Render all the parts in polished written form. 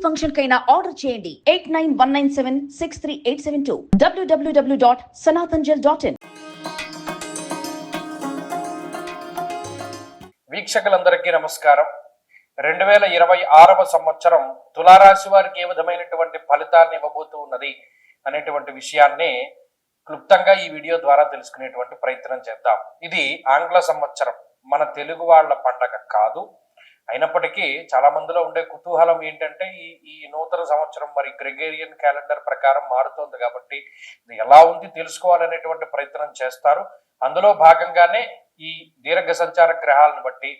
Function కైనా order చేయండి 8919763872 www.sanatanjal.in. వీక్షకులందరికీ నమస్కారం. 2026వ సంవత్సరం తులారాశి వారికి ఏ విధమైనటువంటి ఫలితాలను ఇవ్వబోతూ ఉన్నది అనేటువంటి విషయాన్ని క్లుప్తంగా ఈ వీడియో ద్వారా తెలుసుకునేటువంటి ప్రయత్నం చేద్దాం. ఇది ఆంగ్ల సంవత్సరం, మన తెలుగు వాళ్ళ పండగ కాదు. అయినప్పటికీ చాలా మందిలో ఉండే కుతూహలం ఏంటంటే ఈ నూతన సంవత్సరం మరి గ్రెగేరియన్ క్యాలెండర్ ప్రకారం మారుతోంది కాబట్టి ఇది ఎలా ఉంది తెలుసుకోవాలనేటువంటి ప్రయత్నం చేస్తారు. అందులో భాగంగానే ఈ దీర్ఘ సంచార గ్రహాలను బట్టి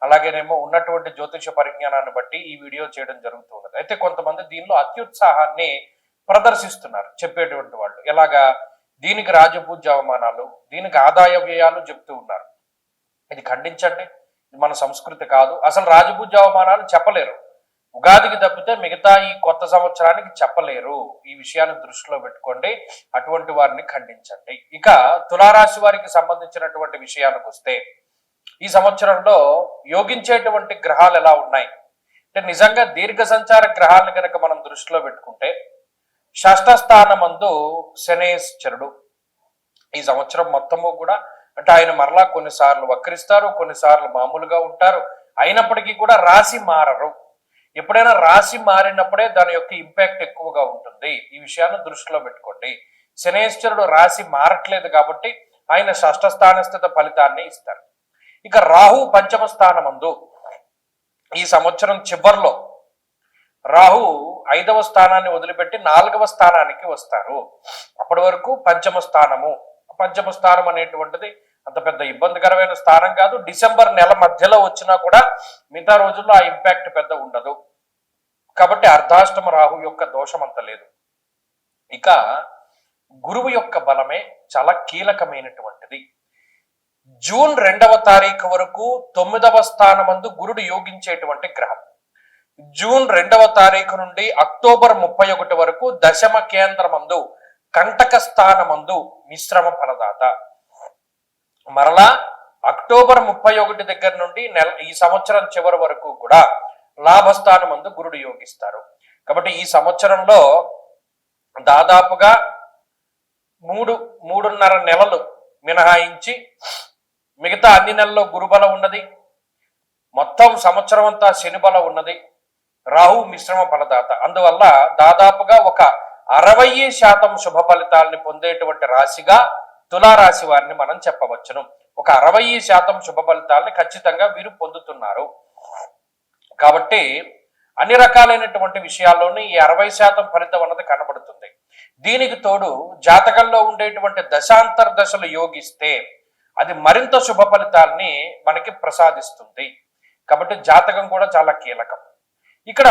అలాగేనేమో ఉన్నటువంటి జ్యోతిష పరిజ్ఞానాన్ని బట్టి ఈ వీడియో చేయడం జరుగుతూ ఉన్నది. అయితే కొంతమంది దీనిలో అత్యుత్సాహాన్ని ప్రదర్శిస్తున్నారు చెప్పేటువంటి వాళ్ళు. ఎలాగా దీనికి రాజపూజ్య అవమానాలు, దీనికి ఆదాయ వ్యయాలు చెప్తూ ఉన్నారు. ఇది ఖండించండి, ఇది మన సంస్కృతి కాదు. అసలు రాజపూజ్య అవమానాలు చెప్పలేరు, ఉగాదికి తప్పితే మిగతా ఈ కొత్త సంవత్సరానికి చెప్పలేరు. ఈ విషయాన్ని దృష్టిలో పెట్టుకోండి, అటువంటి వారిని ఖండించండి. ఇక తులారాశి వారికి సంబంధించినటువంటి విషయానికి వస్తే ఈ సంవత్సరంలో యోగించేటువంటి గ్రహాలు ఎలా ఉన్నాయి అంటే, నిజంగా దీర్ఘ సంచార గ్రహాలను కనుక మనం దృష్టిలో పెట్టుకుంటే షష్ఠ స్థానమందు శనేశ్వరుడు ఈ సంవత్సరం మొత్తము కూడా అంటే ఆయన మరలా కొన్నిసార్లు వక్రిస్తారు, కొన్నిసార్లు మామూలుగా ఉంటారు. అయినప్పటికీ కూడా రాశి మారరు. ఎప్పుడైనా రాశి మారినప్పుడే దాని యొక్క ఇంపాక్ట్ ఎక్కువగా ఉంటుంది. ఈ విషయాన్ని దృష్టిలో పెట్టుకోండి. శనేశ్వరుడు రాశి మారట్లేదు కాబట్టి ఆయన షష్ఠ స్థానస్థిత ఫలితాన్ని ఇస్తారు. ఇక రాహు పంచమ స్థానమందు ఈ సంవత్సరం చివరిలో రాహు 5వ స్థానాన్ని వదిలిపెట్టి 4వ స్థానానికి వస్తారు. అప్పటి వరకు పంచమ స్థానం అనేటువంటిది అంత పెద్ద ఇబ్బందికరమైన స్థానం కాదు. డిసెంబర్ నెల మధ్యలో వచ్చినా కూడా మిగతా రోజుల్లో ఆ ఇంపాక్ట్ పెద్ద ఉండదు కాబట్టి అర్ధాష్టమ రాహు యొక్క దోషం అంత లేదు. ఇక గురువు యొక్క బలమే చాలా కీలకమైనటువంటిది. జూన్ 2వ తారీఖు వరకు 9వ స్థానమందు గురుడు యోగించేటువంటి గ్రహం. జూన్ 2వ తారీఖు నుండి అక్టోబర్ 31 వరకు దశమ కేంద్రమందు కంటక స్థానమందు మిశ్రమ ఫలదాత. మరలా అక్టోబర్ 31 దగ్గర నుండి ఈ సంవత్సరం చివరి వరకు కూడా లాభస్థానమందు గురుడు యోగిస్తారు. కాబట్టి ఈ సంవత్సరంలో దాదాపుగా 3.5 నెలలు మినహాయించి మిగతా అన్ని నెలల్లో గురుబలం ఉన్నది. మొత్తం సంవత్సరం అంతా శనిబలం ఉన్నది. రాహు మిశ్రమ ఫలదాత. అందువల్ల దాదాపుగా ఒక 60% శుభ ఫలితాలని పొందేటువంటి రాశిగా తులారాశి వారిని మనం చెప్పవచ్చును. ఒక 60% శుభ ఫలితాలని ఖచ్చితంగా వీరు పొందుతున్నారు. కాబట్టి అన్ని రకాలైనటువంటి విషయాల్లోనూ ఈ 60% ఫలితం అన్నది కనబడుతుంది. దీనికి తోడు జాతకంలో ఉండేటువంటి దశాంతర దశలు యోగిస్తే అది మరింత శుభ ఫలితాల్ని మనకి ప్రసాదిస్తుంది. కాబట్టి జాతకం కూడా చాలా కీలకం. ఇక్కడ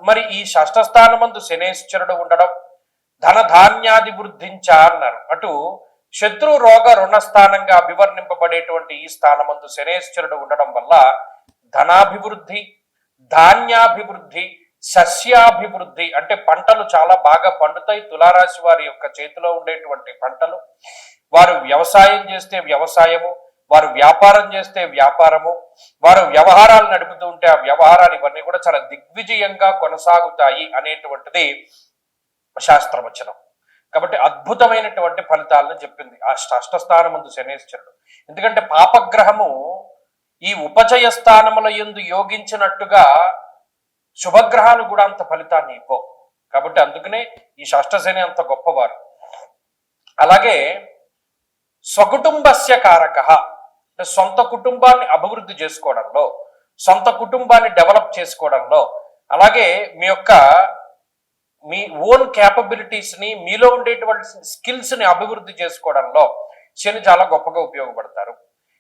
మరి ఈ షష్ఠ స్థానమందు శనేశ్వరుడు ఉండడం ధనధాన్యాధివృద్ధించ అన్నారు. అటు శత్రు రోగ రుణస్థానంగా అభివర్ణింపబడేటువంటి ఈ స్థానమందు శనేశ్వరుడు ఉండడం వల్ల ధనాభివృద్ధి, ధాన్యాభివృద్ధి, సస్యాభివృద్ధి అంటే పంటలు చాలా బాగా పండుతాయి. తులారాశి వారి యొక్క చేతిలో ఉండేటువంటి పంటలు, వారు వ్యవసాయం చేస్తే వ్యవసాయము, వారు వ్యాపారం చేస్తే వ్యాపారము, వారు వ్యవహారాలు నడుపుతూ ఉంటే ఆ వ్యవహారాలు ఇవన్నీ కూడా చాలా దిగ్విజయంగా కొనసాగుతాయి అనేటువంటిది శాస్త్రవచనం. కాబట్టి అద్భుతమైనటువంటి ఫలితాలను చెప్పింది ఆ షష్ఠ స్థానమందు శనేశ్వరుడు. ఎందుకంటే పాపగ్రహము ఈ ఉపచయ స్థానముల యందు యోగించినట్టుగా శుభగ్రహాలు కూడా అంత ఫలితాన్ని ఇవ్వవు. కాబట్టి అందుకనే ఈ షష్ఠ శని అంత గొప్పవారు. అలాగే స్వకుటుంబస్య కారక, సొంత కుటుంబాన్ని అభివృద్ధి చేసుకోవడంలో, సొంత కుటుంబాన్ని డెవలప్ చేసుకోవడంలో, అలాగే మీ ఓన్ క్యాపబిలిటీస్ని, మీలో ఉండేటువంటి స్కిల్స్ని అభివృద్ధి చేసుకోవడంలో శని చాలా గొప్పగా ఉపయోగపడతారు.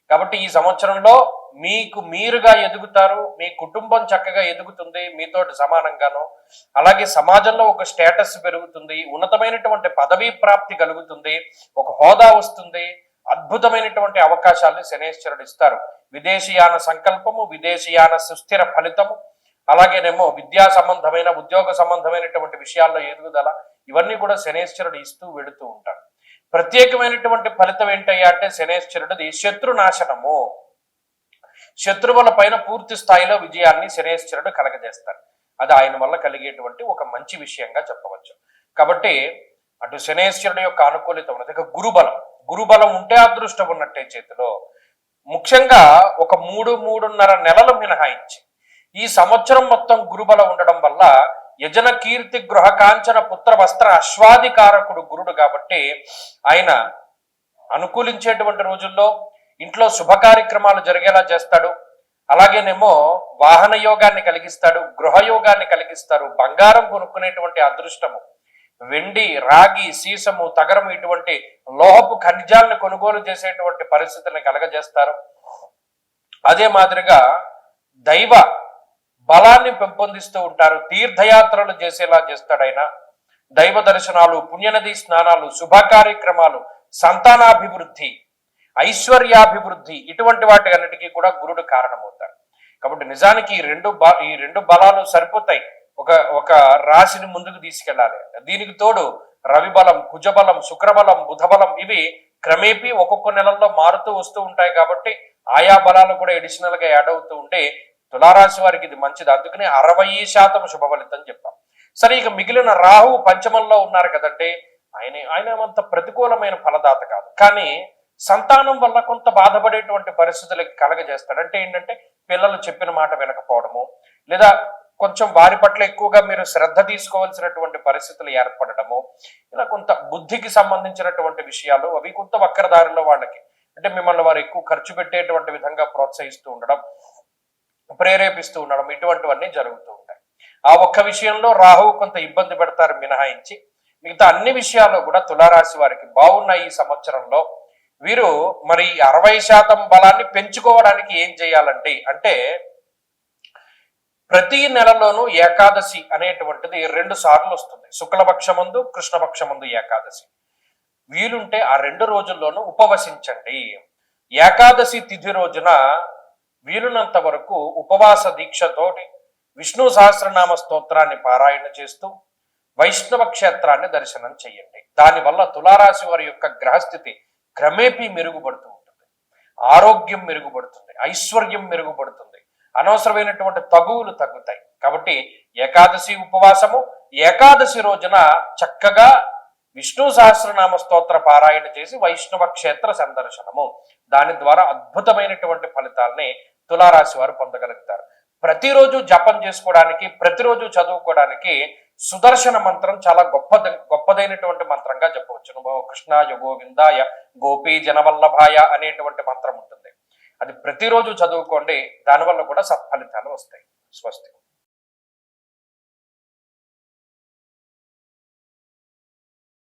కాబట్టి ఈ సంవత్సరంలో మీకు మీరుగా ఎదుగుతారు, మీ కుటుంబం చక్కగా ఎదుగుతుంది మీతోటి సమానంగాను. అలాగే సమాజంలో ఒక స్టేటస్ పెరుగుతుంది, ఉన్నతమైనటువంటి పదవీ ప్రాప్తి కలుగుతుంది, ఒక హోదా వస్తుంది, అద్భుతమైనటువంటి అవకాశాలను శనేశ్వరుడు ఇస్తారు. విదేశీయాన సంకల్పము, విదేశీయాన సుస్థిర ఫలితము, అలాగేనేమో విద్యా సంబంధమైన ఉద్యోగ సంబంధమైనటువంటి విషయాల్లో ఎదుగుదల, ఇవన్నీ కూడా శనేశ్వరుడు ఇస్తూ వెడుతూ ఉంటారు. ప్రత్యేకమైనటువంటి ఫలితం ఏంటయ్యా అంటే శనేశ్వరుడిది శత్రునాశనము. శత్రువుల పైన పూర్తి స్థాయిలో విజయాన్ని శనేశ్వరుడు కలగజేస్తారు. అది ఆయన వల్ల కలిగేటువంటి ఒక మంచి విషయంగా చెప్పవచ్చు. కాబట్టి అటు శనేశ్వరుడు యొక్క అనుకూలిత ఉన్నది. ఇక గురుబలం ఉంటే అదృష్టం ఉన్నట్టే చేతిలో. ముఖ్యంగా ఒక 3-3.5 నెలలు మినహాయించి ఈ సంవత్సరం మొత్తం గురుబలం ఉండడం వల్ల యజన కీర్తి గృహ కాంచన పుత్ర వస్త్ర అశ్వాదికారకుడు గురుడు కాబట్టి ఆయన అనుకూలించేటువంటి రోజుల్లో ఇంట్లో శుభ కార్యక్రమాలు జరిగేలా చేస్తాడు. అలాగేనేమో వాహన యోగాన్ని కలిగిస్తాడు, గృహ యోగాన్ని కలిగిస్తారు, బంగారం కొనుక్కునేటువంటి అదృష్టము, వెండి, రాగి, సీసము, తగరము ఇటువంటి లోహపు ఖనిజాలను కొనుగోలు చేసేటువంటి పరిస్థితులను కలగజేస్తారు. అదే మాదిరిగా దైవ బలాన్ని పెంపొందిస్తూ ఉంటారు. తీర్థయాత్రలు చేసేలా చేస్తాడు ఆయన. దైవ దర్శనాలు, పుణ్యనది స్నానాలు, శుభ కార్యక్రమాలు, సంతానాభివృద్ధి, ఐశ్వర్యాభివృద్ధి ఇటువంటి వాటి అన్నిటికీ కూడా గురుడు కారణమవుతాడు. కాబట్టి నిజానికి ఈ రెండు బలాలు సరిపోతాయి ఒక రాశిని ముందుకు తీసుకెళ్ళాలి. దీనికి తోడు రవి బలం, కుజబలం, శుక్రబలం, బుధబలం ఇవి క్రమేపీ ఒక్కొక్క నెలల్లో మారుతూ వస్తూ ఉంటాయి. కాబట్టి ఆయా బలాలు కూడా అడిషనల్ గా యాడ్ అవుతూ ఉంటే తులారాశి వారికి ఇది మంచిది. అందుకని 60% శుభ ఫలితం చెప్పాం. సరే, ఇక మిగిలిన రాహు పంచమంలో ఉన్నారు కదండి. ఆయన అంత ప్రతికూలమైన ఫలదాత కాదు, కానీ సంతానం వల్ల కొంత బాధపడేటువంటి పరిస్థితులకి కలగజేస్తాడు. అంటే ఏంటంటే పిల్లలు చెప్పిన మాట వినకపోవడము, లేదా కొంచెం వారి పట్ల ఎక్కువగా మీరు శ్రద్ధ తీసుకోవాల్సినటువంటి పరిస్థితులు ఏర్పడటము, ఇలా కొంత బుద్ధికి సంబంధించినటువంటి విషయాలు అవి కొంత వక్రదారిలో వాళ్ళకి అంటే మిమ్మల్ని వారు ఎక్కువ ఖర్చు పెట్టేటువంటి విధంగా ప్రోత్సహిస్తూ ఉండడం, ప్రేరేపిస్తూ ఉండడం ఇటువంటివన్నీ జరుగుతూ ఉంటాయి. ఆ ఒక్క విషయంలో రాహువు కొంత ఇబ్బంది పెడతారు మినహాయించి మిగతా అన్ని విషయాల్లో కూడా తులారాశి వారికి బాగున్నాయి. ఈ సంవత్సరంలో వీరు మరి 60% బలాన్ని పెంచుకోవడానికి ఏం చేయాలండి అంటే ప్రతి నెలలోనూ ఏకాదశి అనేటువంటిది 2 సార్లు వస్తుంది. శుక్లపక్షమందు, కృష్ణపక్షమందు ఏకాదశి. వీలుంటే ఆ 2 రోజుల్లోనూ ఉపవసించండి. ఏకాదశి తిథి రోజున వీలునంత వరకు ఉపవాస దీక్షతోటి విష్ణు సహస్రనామ స్తోత్రాన్ని పారాయణ చేస్తూ వైష్ణవ క్షేత్రాన్ని దర్శనం చేయండి. దానివల్ల తులారాశి వారి యొక్క గ్రహస్థితి క్రమేపీ మెరుగుపడుతూ ఉంటుంది, ఆరోగ్యం మెరుగుపడుతుంది, ఐశ్వర్యం మెరుగుపడుతుంది, అనవసరమైనటువంటి తగువులు తగ్గుతాయి. కాబట్టి ఏకాదశి ఉపవాసము, ఏకాదశి రోజున చక్కగా విష్ణు సహస్రనామ స్తోత్ర పారాయణ చేసి వైష్ణవ క్షేత్ర సందర్శనము, దాని ద్వారా అద్భుతమైనటువంటి ఫలితాలని తులారాశి వారు పొందగలుగుతారు. ప్రతిరోజు జపం చేసుకోవడానికి, ప్రతిరోజు చదువుకోవడానికి సుదర్శన మంత్రం చాలా గొప్పదైనటువంటి మంత్రంగా చెప్పవచ్చు. కృష్ణాయ గోవిందాయ గోపీ జనవల్లభాయ అనేటువంటి మంత్రం ఉంటుంది. అది ప్రతిరోజు చదువుకోండి, దానివల్ల కూడా సత్ఫలితాలు వస్తాయి. స్వస్తి.